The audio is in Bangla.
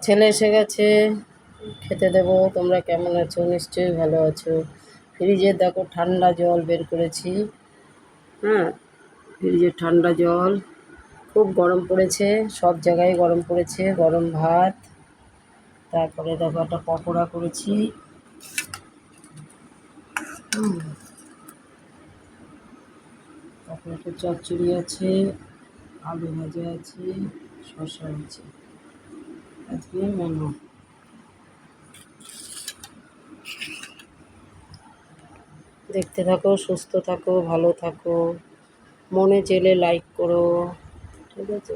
ছেলে এসে গেছে, খেতে দেবো। তোমরা কেমন আছো? নিশ্চয়ই ভালো আছো। ফ্রিজে দেখো ঠান্ডা জল বের করেছি। হ্যাঁ, ফ্রিজে ঠান্ডা জল, খুব গরম পড়েছে, সব জায়গায় গরম পড়েছে। গরম ভাত, তারপরে দেখো একটা পকোড়া করেছি। তারপরে একটা চচ্চড়ি আছে, আলু ভাজা আছে, শসা আছে। আজকে মেনু। দেখতে থাকো, সুস্থ থাকো, ভালো থাকো। মনে চেলে লাইক করো, ঠিক আছে?